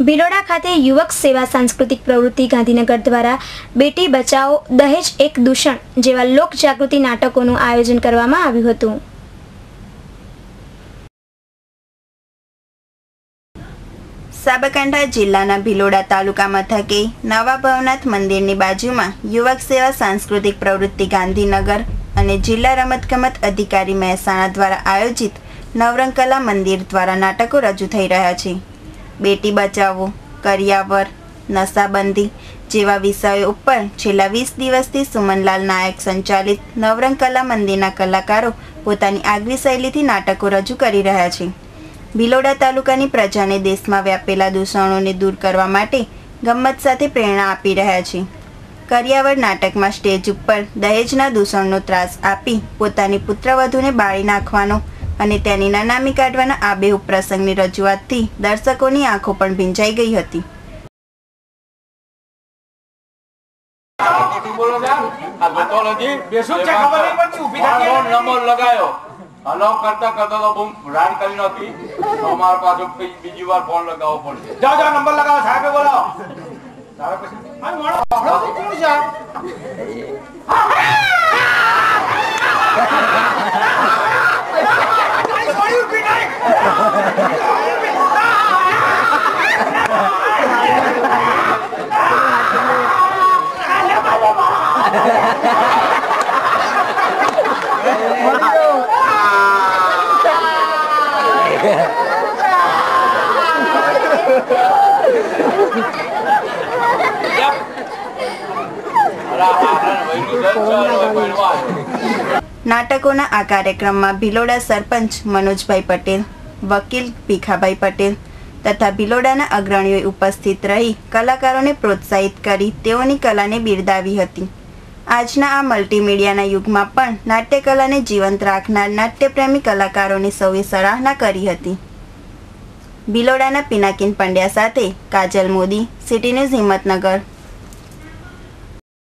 ભિલોડા ખાતે યુવક સેવા સાંસ્કૃતિક પ્રવૃત્તિ ગાંધીનગર દ્વારા બેટી બચાવો દહેજ એક દૂષણ જેવા લોક જાગૃતિ નાટકોનું આયોજન કરવામાં આવ્યું હતું। સાબરકાંઠા જિલ્લાના ભિલોડા તાલુકા મથકે નવા ભવનાથ મંદિરની બાજુમાં યુવક સેવા સાંસ્કૃતિક પ્રવૃત્તિ ગાંધીનગર અને જિલ્લા રમતગમત અધિકારી મહેસાણા દ્વારા આયોજિત નવરંગ કલા મંદિર દ્વારા નાટકો રજૂ થઈ રહ્યા છે। બેટી બચાવો, કરિયાવર, નશાબંધી જેવા વિષયો ઉપર છેલ્લા 20 દિવસથી સુમનલાલ નાયક સંચાલિત નવરંગ કલા મંદિરના કલાકારો પોતાની આગવી શૈલીથી નાટકો રજૂ કરી રહ્યા છે। ભિલોડા તાલુકાની પ્રજાને દેશમાં વ્યાપેલા દૂષણોને દૂર કરવા માટે ગમ્મત સાથે પ્રેરણા આપી રહ્યા છે। કરિયાવર નાટકમાં સ્ટેજ ઉપર દહેજના દૂષણનો ત્રાસ આપી પોતાની પુત્રવધૂને બાળી નાખવાનો અને તેની નનામી કાઢવાના આબેહૂબ પ્રસંગની રજૂઆતથી દર્શકોની આંખો પણ ભીંજાઈ ગઈ હતી। હલો કરતા કરતા તો બહુ રાડ કરી નાખી અમાર પાછો બીજી વાર ફોન લગાવવો પડશે। જાઓ જાઓ નંબર લગાવો સાહેબ બોલાવો તારે પછી આ મોડો આપણો કોણ છે સોરી ઉભી નહીં નાટકોના આ કાર્યક્રમમાં ભિલોડા સરપંચ મનોજભાઈ પટેલ, વકીલ ભીખાભાઈ પટેલ તથા ભિલોડાના અગ્રણીઓએ ઉપસ્થિત રહી કલાકારોને પ્રોત્સાહિત કરી તેઓની કલાને બિરદાવી હતી। આજના આ મલ્ટીમીડિયાના યુગમાં પણ નાટ્યકલાને જીવંત રાખનાર નાટ્યપ્રેમી કલાકારોની સૌએ સરાહના કરી હતી। ભિલોડાના પિનાકીન પંડ્યા સાથે કાજલ મોદી, સિટી ન્યૂઝ હિંમતનગર।